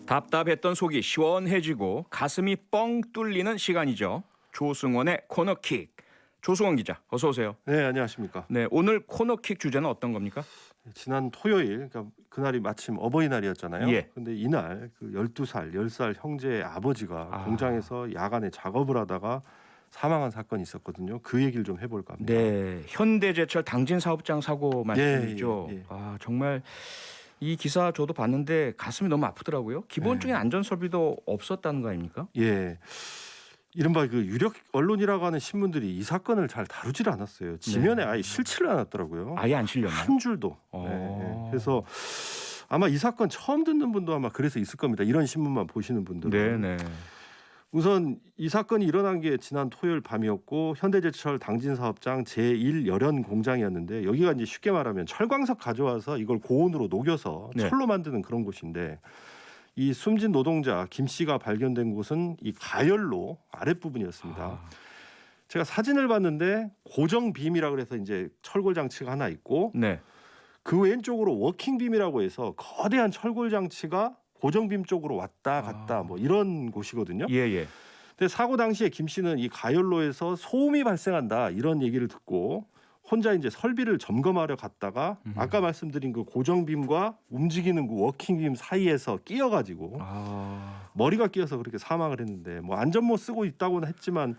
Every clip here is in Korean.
답답했던 속이 시원해지고 가슴이 뻥 뚫리는 시간이죠. 조승원의 코너킥. 조승원 기자, 어서 오세요. 네, 안녕하십니까. 네, 오늘 코너킥 주제는 어떤 겁니까? 지난 토요일, 그러니까 그날이 마침 어버이날이었잖아요. 예. 근데 이날 그 12살, 10살 형제의 아버지가 공장에서 야간에 작업을 하다가 사망한 사건이 있었거든요. 그 얘기를 좀 해볼까 합니다. 네, 현대제철 당진 사업장 사고 말씀이죠. 예. 정말 이 기사 저도 봤는데 가슴이 너무 아프더라고요. 기본적인 안전 설비도 없었다는 거 아닙니까? 예. 이른바 그 유력 언론이라고 하는 신문들이 이 사건을 잘 다루질 않았어요. 지면에 아예 실지를 않았더라고요. 아예 안 실렸나요? 한 줄도. 네. 그래서 아마 이 사건 처음 듣는 분도 아마 그래서 있을 겁니다. 이런 신문만 보시는 분들은. 네네. 우선 이 사건이 일어난 게 지난 토요일 밤이었고 현대제철 당진사업장 제1열연 공장이었는데 여기가 이제 쉽게 말하면 철광석 가져와서 이걸 고온으로 녹여서 네. 철로 만드는 그런 곳인데 이 숨진 노동자 김 씨가 발견된 곳은 이 가열로 아랫부분이었습니다. 제가 사진을 봤는데 고정빔이라 그래서 이제 철골 장치가 하나 있고 네. 그 왼쪽으로 워킹빔이라고 해서 거대한 철골 장치가 고정빔 쪽으로 왔다 갔다 뭐 이런 곳이거든요. 예. 근데 사고 당시에 김 씨는 이 가열로에서 소음이 발생한다 이런 얘기를 듣고 혼자 이제 설비를 점검하려 갔다가 아까 말씀드린 그 고정빔과 움직이는 그 워킹빔 사이에서 끼어가지고 머리가 끼어서 그렇게 사망을 했는데 뭐 안전모 쓰고 있다고는 했지만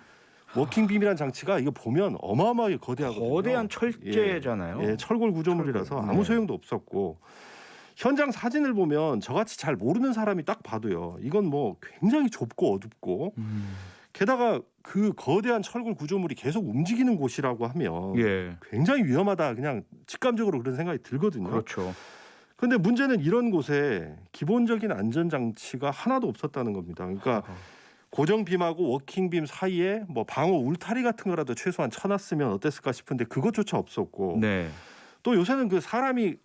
워킹빔이란 장치가 이거 보면 어마어마하게 거대하거든요. 거대한 철제잖아요. 예, 철골 구조물이라서 철골. 아무 소용도 없었고 현장 사진을 보면 저같이 잘 모르는 사람이 딱 봐도요. 이건 뭐 굉장히 좁고 어둡고 게다가 그 거대한 철골 구조물이 계속 움직이는 곳이라고 하면 굉장히 위험하다. 그냥 직감적으로 그런 생각이 들거든요. 그렇죠. 그런데 문제는 이런 곳에 기본적인 안전장치가 하나도 없었다는 겁니다. 그러니까 고정빔하고 워킹빔 사이에 뭐 방어 울타리 같은 거라도 최소한 쳐놨으면 어땠을까 싶은데 그것조차 없었고 네. 또 요새는 그 사람이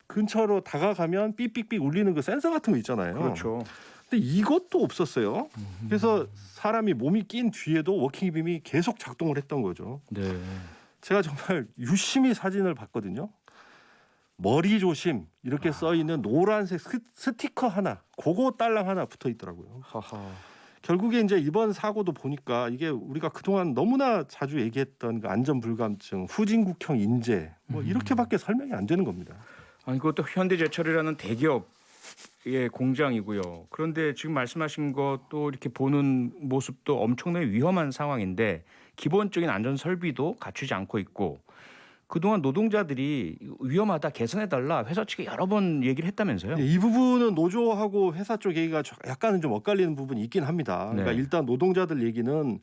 근처로 다가가면 삑삑삑 울리는 그 센서 같은 거 있잖아요. 그렇죠. 근데 이것도 없었어요. 그래서 사람이 몸이 낀 뒤에도 워킹빔이 계속 작동을 했던 거죠. 네. 제가 정말 유심히 사진을 봤거든요. 머리 조심 이렇게 써 있는 노란색 스티커 하나, 그거 딸랑 하나 붙어 있더라고요. 결국에 이제 이번 사고도 보니까 이게 우리가 그동안 너무나 자주 얘기했던 그 안전 불감증, 후진국형 인재 뭐 이렇게밖에 설명이 안 되는 겁니다. 아니 그것도 현대제철이라는 대기업의 공장이고요. 그런데 지금 말씀하신 것도 이렇게 보는 모습도 엄청나게 위험한 상황인데 기본적인 안전 설비도 갖추지 않고 있고 그동안 노동자들이 위험하다 개선해달라 회사 측에 여러 번 얘기를 했다면서요? 이 부분은 노조하고 회사 쪽 얘기가 약간은 좀 엇갈리는 부분이 있긴 합니다. 그러니까 일단 노동자들 얘기는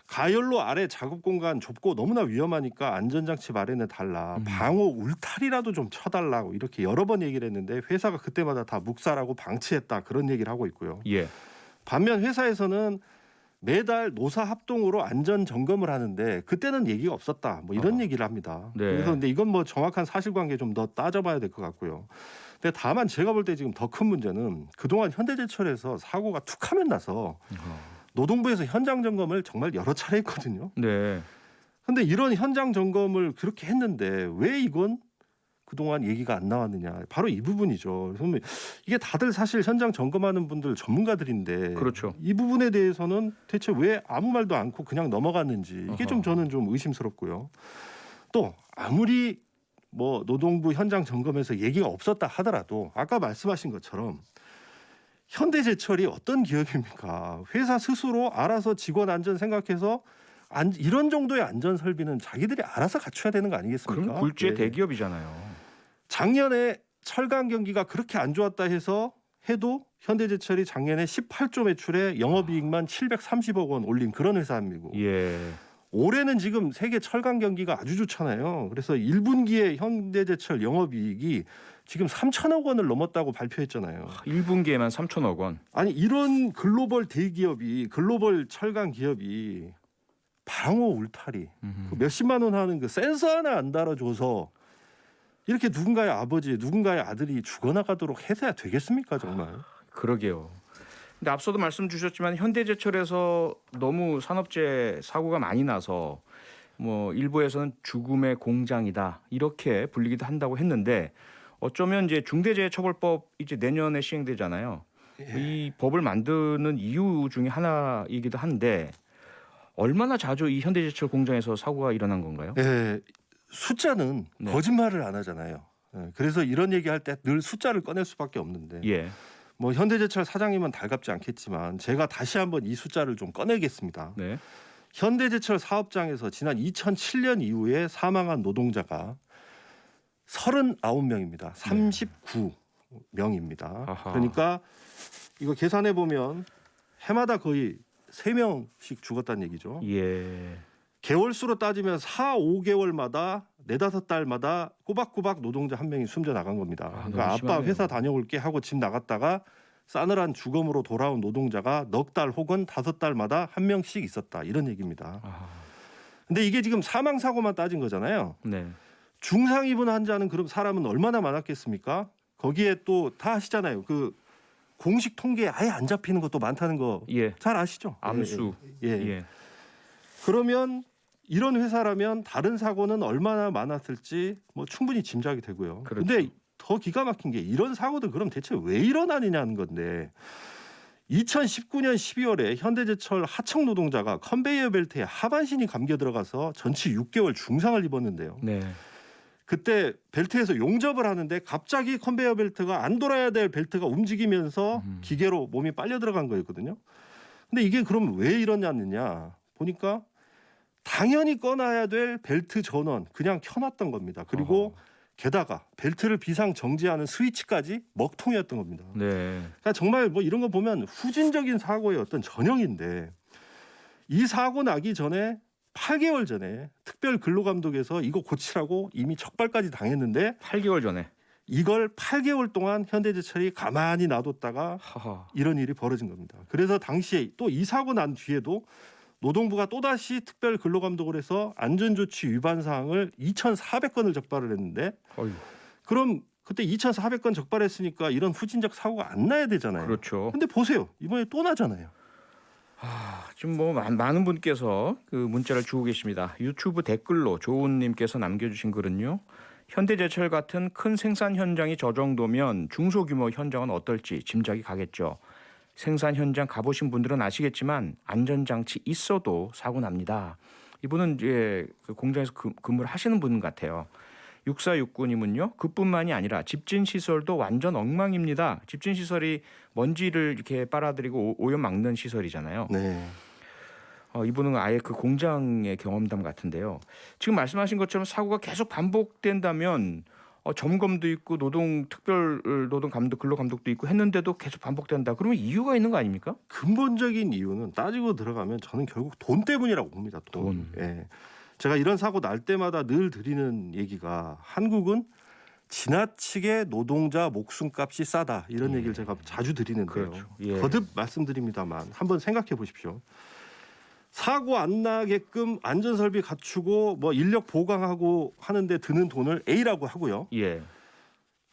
가열로 아래 작업 공간 좁고 너무나 위험하니까 안전장치 마련해 달라. 방호 울타리라도 좀 쳐달라고 이렇게 여러 번 얘기를 했는데 회사가 그때마다 다 묵살하고 방치했다 그런 얘기를 하고 있고요. 반면 회사에서는 매달 노사 합동으로 안전 점검을 하는데 그때는 얘기가 없었다. 뭐 이런 얘기를 합니다. 그래서 근데 이건 뭐 정확한 사실관계 좀 더 따져봐야 될 것 같고요. 근데 다만 제가 볼 때 지금 더 큰 문제는 그동안 현대제철에서 사고가 툭하면 나서 노동부에서 현장 점검을 정말 여러 차례 했거든요. 그런데 이런 현장 점검을 그렇게 했는데 왜 이건 그동안 얘기가 안 나왔느냐. 바로 이 부분이죠. 그래서 이게 다들 사실 현장 점검하는 분들 전문가들인데 그렇죠. 이 부분에 대해서는 대체 왜 아무 말도 않고 그냥 넘어갔는지 이게 좀 저는 좀 의심스럽고요. 또 아무리 뭐 노동부 현장 점검에서 얘기가 없었다 하더라도 아까 말씀하신 것처럼 현대제철이 어떤 기업입니까? 회사 스스로 알아서 직원 안전 생각해서 이런 정도의 안전 설비는 자기들이 알아서 갖춰야 되는 거 아니겠습니까? 그럼 굴지의 대기업이잖아요. 작년에 철강 경기가 그렇게 안 좋았다 해도 현대제철이 작년에 18조 매출에 영업이익만 730억 원 올린 그런 회사입니다. 올해는 지금 세계 철강 경기가 아주 좋잖아요. 그래서 1분기에 현대제철 영업이익이 지금 3천억 원을 넘었다고 발표했잖아요. 1분기에만 3천억 원. 아니 이런 글로벌 대기업이 글로벌 철강 기업이 방호 울타리 그 몇십만 원 하는 그 센서 하나 안 달아줘서 이렇게 누군가의 아버지 누군가의 아들이 죽어나가도록 해서야 되겠습니까 정말. 그러게요. 근데 앞서도 말씀 주셨지만 현대제철에서 너무 산업재해 사고가 많이 나서 뭐 일부에서는 죽음의 공장이다 이렇게 불리기도 한다고 했는데 어쩌면 이제 중대재해처벌법 이제 내년에 시행되잖아요. 이 법을 만드는 이유 중에 하나이기도 한데 얼마나 자주 이 현대제철 공장에서 사고가 일어난 건가요? 예, 숫자는 네. 거짓말을 안 하잖아요. 예, 그래서 이런 얘기할 때 늘 숫자를 꺼낼 수밖에 없는데 예. 뭐 현대제철 사장님은 달갑지 않겠지만 제가 다시 한번 이 숫자를 좀 꺼내겠습니다. 네. 현대제철 사업장에서 지난 2007년 이후에 사망한 노동자가 39명입니다. 39명입니다. 아하. 그러니까 이거 계산해 보면 해마다 거의 3명씩 죽었다는 얘기죠. 예. 개월수로 따지면 4, 5개월마다 4, 5달마다 꼬박꼬박 노동자 한 명이 숨져 나간 겁니다. 그러니까 너무 아빠 심하네요. 회사 다녀올게 하고 집 나갔다가 싸늘한 주검으로 돌아온 노동자가 넉 달 혹은 5달마다 한 명씩 있었다. 이런 얘기입니다. 아하. 근데 이게 지금 사망 사고만 따진 거잖아요. 네. 중상 입은 환자는 그럼 사람은 얼마나 많았겠습니까? 거기에 또 다 아시잖아요. 그 공식 통계에 아예 안 잡히는 것도 많다는 거 잘 예. 아시죠? 암수. 예. 예. 예. 그러면 이런 회사라면 다른 사고는 얼마나 많았을지 뭐 충분히 짐작이 되고요. 그렇죠. 근데 더 기가 막힌 게 이런 사고들 그럼 대체 왜 일어나느냐는 건데 2019년 12월에 현대제철 하청 노동자가 컨베이어 벨트에 하반신이 감겨 들어가서 전치 6개월 중상을 입었는데요. 네. 그때 벨트에서 용접을 하는데 갑자기 컨베이어 벨트가 안 돌아야 될 벨트가 움직이면서 기계로 몸이 빨려 들어간 거였거든요. 근데 이게 그럼 왜 이러냐느냐 보니까 당연히 꺼놔야 될 벨트 전원 그냥 켜놨던 겁니다. 그리고 게다가 벨트를 비상 정지하는 스위치까지 먹통이었던 겁니다. 네. 그러니까 정말 뭐 이런 거 보면 후진적인 사고의 어떤 전형인데 이 사고 나기 전에 8개월 전에 특별 근로감독에서 이거 고치라고 이미 적발까지 당했는데 8개월 전에. 이걸 8개월 동안 현대제철이 가만히 놔뒀다가 하하. 이런 일이 벌어진 겁니다. 그래서 당시에 또 이 사고 난 뒤에도 노동부가 또다시 특별 근로감독을 해서 안전조치 위반 사항을 2,400건을 적발을 했는데 어휴. 그럼 그때 2,400건 적발했으니까 이런 후진적 사고가 안 나야 되잖아요. 그렇죠. 근데 보세요. 이번에 또 나잖아요. 지금 뭐 많은 분께서 그 문자를 주고 계십니다. 유튜브 댓글로 조은님께서 남겨주신 글은요. 현대제철 같은 큰 생산 현장이 저 정도면 중소규모 현장은 어떨지 짐작이 가겠죠. 생산 현장 가보신 분들은 아시겠지만 안전장치 있어도 사고 납니다. 이분은 이제 그 공장에서 근무를 하시는 분 같아요. 6469님은요. 그뿐만이 아니라 집진 시설도 완전 엉망입니다. 집진 시설이 먼지를 이렇게 빨아들이고 오염 막는 시설이잖아요. 네. 이분은 아예 그 공장의 경험담 같은데요. 지금 말씀하신 것처럼 사고가 계속 반복된다면 점검도 있고 특별 노동 감독 근로 감독도 있고 했는데도 계속 반복된다. 그러면 이유가 있는 거 아닙니까? 근본적인 이유는 따지고 들어가면 저는 결국 돈 때문이라고 봅니다. 돈. 예. 제가 이런 사고 날 때마다 늘 드리는 얘기가 한국은 지나치게 노동자 목숨값이 싸다 이런 얘기를 제가 자주 드리는데요. 그렇죠. 예. 거듭 말씀드립니다만 한번 생각해 보십시오. 사고 안 나게끔 안전설비 갖추고 뭐 인력 보강하고 하는데 드는 돈을 A라고 하고요. 예.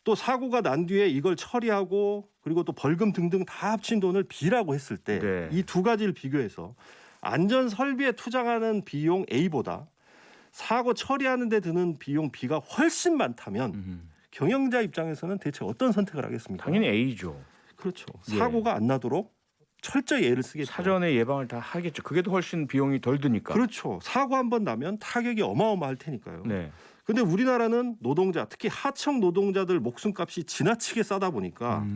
또 사고가 난 뒤에 이걸 처리하고 그리고 또 벌금 등등 다 합친 돈을 B라고 했을 때 이 두 가지를 비교해서 안전설비에 투자하는 비용 A보다 사고 처리하는 데 드는 비용 B가 훨씬 많다면 경영자 입장에서는 대체 어떤 선택을 하겠습니까? 당연히 A죠. 그렇죠. 예. 사고가 안 나도록 철저히 애를 쓰겠죠. 사전에 예방을 다 하겠죠. 그게 더 훨씬 비용이 덜 드니까. 그렇죠. 사고 한 번 나면 타격이 어마어마할 테니까요. 네. 근데 우리나라는 노동자, 특히 하청 노동자들 목숨값이 지나치게 싸다 보니까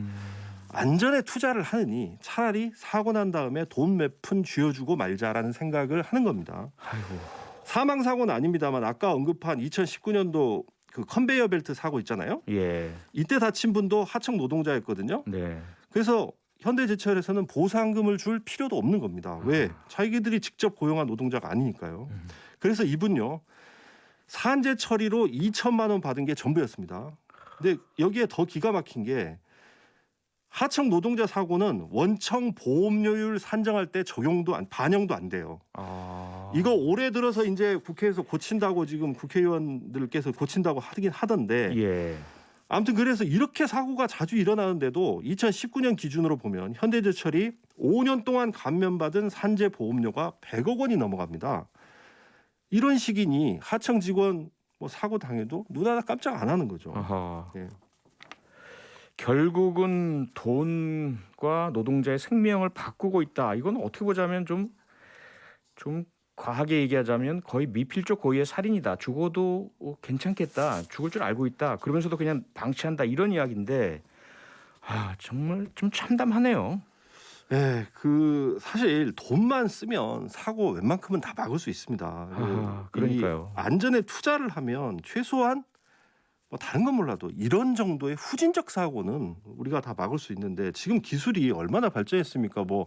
안전에 투자를 하느니 차라리 사고 난 다음에 돈 몇 푼 쥐어주고 말자라는 생각을 하는 겁니다. 아이고. 사망 사고는 아닙니다만 아까 언급한 2019년도 그 컨베이어 벨트 사고 있잖아요. 예. 이때 다친 분도 하청 노동자였거든요. 네. 그래서 현대제철에서는 보상금을 줄 필요도 없는 겁니다. 왜? 자기들이 직접 고용한 노동자가 아니니까요. 그래서 이분요. 산재 처리로 2천만 원 받은 게 전부였습니다. 근데 여기에 더 기가 막힌 게 하청 노동자 사고는 원청 보험료율 산정할 때 반영도 안 돼요. 이거 올해 들어서 이제 국회에서 고친다고 지금 국회의원들께서 고친다고 하긴 하던데 예. 아무튼 그래서 이렇게 사고가 자주 일어나는데도 2019년 기준으로 보면 현대제철이 5년 동안 감면받은 산재 보험료가 100억 원이 넘어갑니다. 이런 시기니 하청 직원 뭐 사고 당해도 눈 하나 깜짝 안 하는 거죠. 아하. 예. 결국은 돈과 노동자의 생명을 바꾸고 있다. 이건 어떻게 보자면 좀 과하게 얘기하자면 거의 미필적 고의의 살인이다. 죽어도 괜찮겠다. 죽을 줄 알고 있다. 그러면서도 그냥 방치한다. 이런 이야기인데 정말 좀 참담하네요. 네, 사실 돈만 쓰면 사고 웬만큼은 다 막을 수 있습니다. 그러니까요. 이 안전에 투자를 하면 최소한 뭐 다른 건 몰라도 이런 정도의 후진적 사고는 우리가 다 막을 수 있는데 지금 기술이 얼마나 발전했습니까? 뭐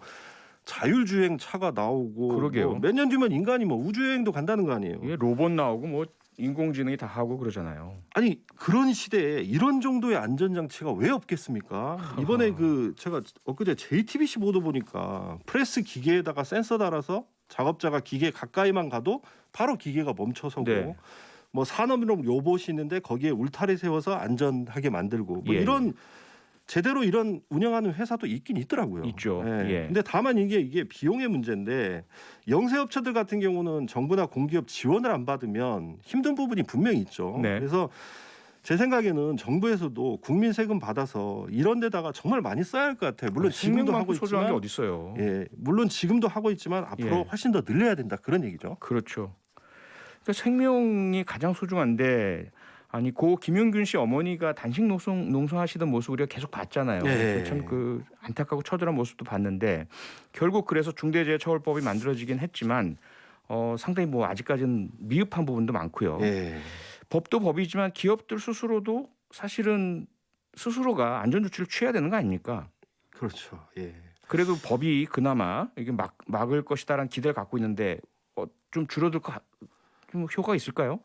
자율주행 차가 나오고 그러게요. 몇 년 뒤면 인간이 뭐 우주여행도 간다는 거 아니에요? 이게 로봇 나오고 뭐 인공지능이 다 하고 그러잖아요. 아니 그런 시대에 이런 정도의 안전장치가 왜 없겠습니까? 이번에 제가 엊그제 JTBC 보도 보니까 프레스 기계에다가 센서 달아서 작업자가 기계 가까이만 가도 바로 기계가 멈춰서고 네. 뭐 산업용 로봇이 있는데 거기에 울타리 세워서 안전하게 만들고 뭐 예. 이런 제대로 이런 운영하는 회사도 있긴 있더라고요. 있죠. 예. 예. 근데 다만 이게 비용의 문제인데 영세업체들 같은 경우는 정부나 공기업 지원을 안 받으면 힘든 부분이 분명히 있죠. 네. 그래서 제 생각에는 정부에서도 국민 세금 받아서 이런 데다가 정말 많이 써야 할 것 같아요. 물론 지금도 하고 소중한 게 있지만 어디 있어요. 예, 물론 지금도 하고 있지만 앞으로 예. 훨씬 더 늘려야 된다 그런 얘기죠. 그렇죠. 그러니까 생명이 가장 소중한데 아니 고 김용균 씨 어머니가 단식 농성하시던 모습 우리가 계속 봤잖아요. 예. 참 안타깝고 처절한 모습도 봤는데 결국 그래서 중대재해처벌법이 만들어지긴 했지만 상당히 뭐 아직까지는 미흡한 부분도 많고요. 예. 법도 법이지만 기업들 스스로도 사실은 스스로가 안전조치를 취해야 되는 거 아닙니까? 그렇죠. 예. 그래도 법이 그나마 이게 막을 것이다라는 기대를 갖고 있는데 좀 줄어들 좀 효과가 있을까요?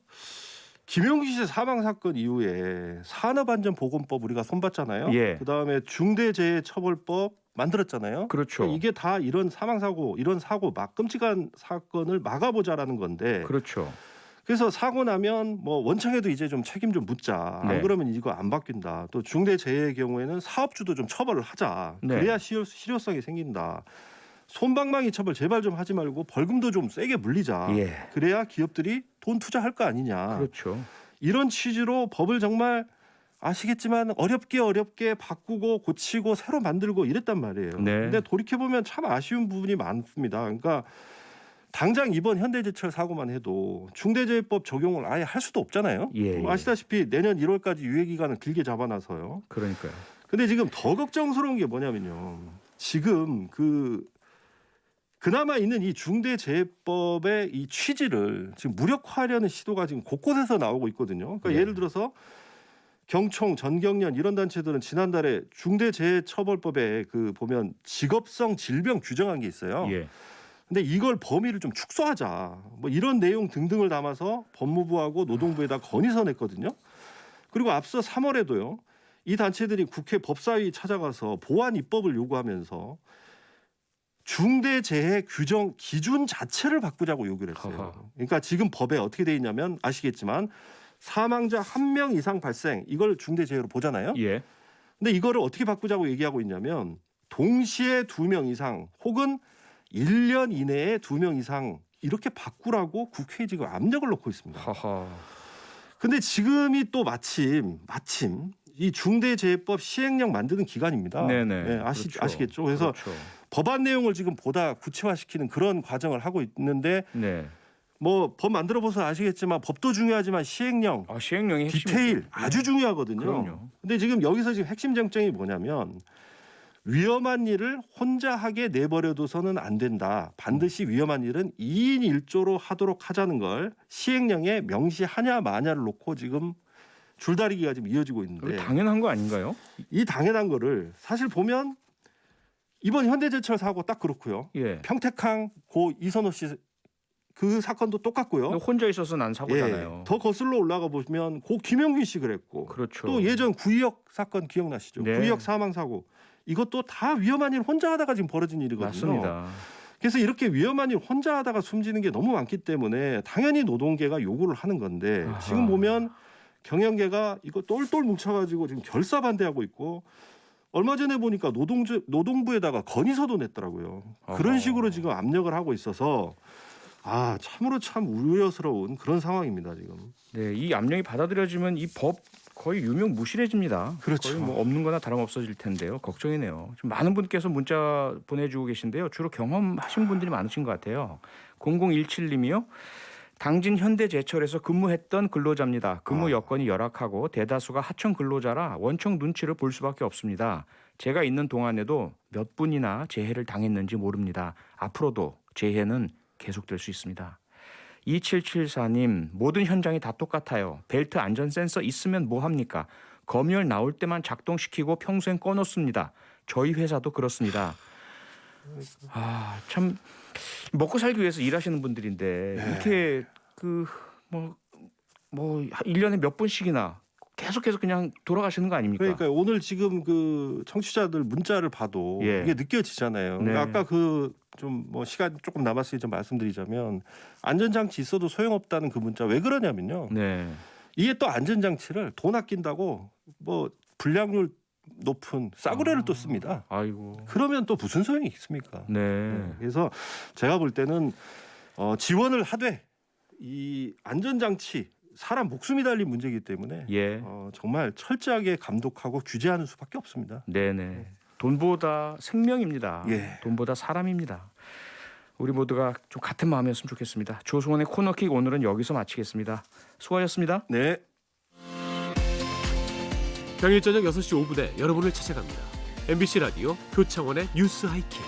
김용기 씨 사망 사건 이후에 산업안전보건법 우리가 손봤잖아요. 예. 그다음에 중대재해처벌법 만들었잖아요. 그렇죠. 그러니까 이게 다 이런 사망 사고, 이런 사고 막 끔찍한 사건을 막아보자라는 건데. 그렇죠. 그래서 사고 나면 뭐 원청에도 이제 좀 책임 좀 묻자. 네. 안 그러면 이거 안 바뀐다. 또 중대재해의 경우에는 사업주도 좀 처벌을 하자. 네. 그래야 실효성이 생긴다. 솜방망이 처벌 제발 좀 하지 말고 벌금도 좀 세게 물리자. 예. 그래야 기업들이 돈 투자할 거 아니냐. 그렇죠. 이런 취지로 법을 정말 아시겠지만 어렵게 바꾸고 고치고 새로 만들고 이랬단 말이에요. 네. 근데 돌이켜 보면 참 아쉬운 부분이 많습니다. 그러니까 당장 이번 현대제철 사고만 해도 중대재해법 적용을 아예 할 수도 없잖아요. 예. 아시다시피 내년 1월까지 유예 기간을 길게 잡아놔서요. 그러니까요. 근데 지금 더 걱정스러운 게 뭐냐면요. 지금 그나마 있는 이 중대재해법의 이 취지를 지금 무력화하려는 시도가 지금 곳곳에서 나오고 있거든요. 그러니까 네. 예를 들어서 경총, 전경련 이런 단체들은 지난달에 중대재해처벌법에 보면 직업성 질병 규정한 게 있어요. 예. 근데 이걸 범위를 좀 축소하자. 뭐 이런 내용 등등을 담아서 법무부하고 노동부에다 건의서 냈거든요. 그리고 앞서 3월에도요. 이 단체들이 국회 법사위 찾아가서 보완 입법을 요구하면서 중대재해 규정 기준 자체를 바꾸자고 요구를 했어요. 그러니까 지금 법에 어떻게 돼 있냐면 아시겠지만 사망자 1명 이상 발생 이걸 중대재해로 보잖아요. 예. 근데 이거를 어떻게 바꾸자고 얘기하고 있냐면 동시에 2명 이상 혹은 1년 이내에 2명 이상 이렇게 바꾸라고 국회에 지금 압력을 놓고 있습니다. 하하. 근데 지금이 또 마침 이 중대재해법 시행령 만드는 기간입니다. 네네. 네, 그렇죠. 아시겠죠? 그래서 그렇죠. 법안 내용을 지금 보다 구체화시키는 그런 과정을 하고 있는데 네. 뭐 법 만들어 보서 아시겠지만 법도 중요하지만 시행령, 시행령이 디테일 아주 중요하거든요. 그럼요. 근데 지금 여기서 지금 핵심 쟁점이 뭐냐면 위험한 일을 혼자 하게 내버려둬서는 안 된다. 반드시 위험한 일은 2인 1조로 하도록 하자는 걸 시행령에 명시하냐 마냐를 놓고 지금 줄다리기가 지금 이어지고 있는데 당연한 거 아닌가요? 이 당연한 거를 사실 보면 이번 현대제철 사고 딱 그렇고요. 예. 평택항 고 이선호 씨 그 사건도 똑같고요. 혼자 있어서 난 사고잖아요. 예, 더 거슬러 올라가 보면 고 김영균 씨 그랬고 그렇죠. 또 예전 구의역 사건 기억나시죠? 네. 구의역 사망 사고 이것도 다 위험한 일 혼자 하다가 지금 벌어진 일이거든요. 맞습니다. 그래서 이렇게 위험한 일 혼자 하다가 숨지는 게 너무 많기 때문에 당연히 노동계가 요구를 하는 건데 아하. 지금 보면 경영계가 이거 똘똘 뭉쳐가지고 지금 결사 반대하고 있고 얼마 전에 보니까 노동부에다가 건의서도 냈더라고요. 그런 식으로 지금 압력을 하고 있어서 참으로 참 우려스러운 그런 상황입니다 지금. 네, 이 압력이 받아들여지면 이 법 거의 유명무실해집니다. 그렇죠. 거의 뭐 없는 거나 다름없어질 텐데요. 걱정이네요. 지금 많은 분께서 문자 보내주고 계신데요. 주로 경험하신 분들이 많으신 것 같아요. 0017님이요. 당진 현대제철에서 근무했던 근로자입니다. 근무 여건이 열악하고 대다수가 하청 근로자라 원청 눈치를 볼 수밖에 없습니다. 제가 있는 동안에도 몇 분이나 재해를 당했는지 모릅니다. 앞으로도 재해는 계속될 수 있습니다. 2774님, 모든 현장이 다 똑같아요. 벨트 안전 센서 있으면 뭐 합니까? 검열 나올 때만 작동시키고 평소엔 꺼놓습니다. 저희 회사도 그렇습니다. 참 먹고 살기 위해서 일하시는 분들인데 이렇게 뭐 1년에 몇 번씩이나 계속해서 그냥 돌아가시는 거 아닙니까? 그러니까 오늘 지금 그 청취자들 문자를 봐도 예. 이게 느껴지잖아요. 네. 그러니까 아까 그 좀 뭐 시간 조금 남았으니 좀 말씀드리자면 안전장치 있어도 소용없다는 그 문자 왜 그러냐면요. 네. 이게 또 안전장치를 돈 아낀다고 뭐 불량률 높은 싸구려를 또 씁니다. 아이고. 그러면 또 무슨 소용이 있습니까? 네. 그래서 제가 볼 때는 지원을 하되 이 안전장치 사람 목숨이 달린 문제이기 때문에 예. 정말 철저하게 감독하고 규제하는 수밖에 없습니다. 네네. 돈보다 생명입니다. 예. 돈보다 사람입니다. 우리 모두가 좀 같은 마음이었으면 좋겠습니다. 조승원의 코너킥 오늘은 여기서 마치겠습니다. 수고하셨습니다. 네. 평일 저녁 6시 5분에 여러분을 찾아갑니다. MBC 라디오 표창원의 뉴스 하이킥.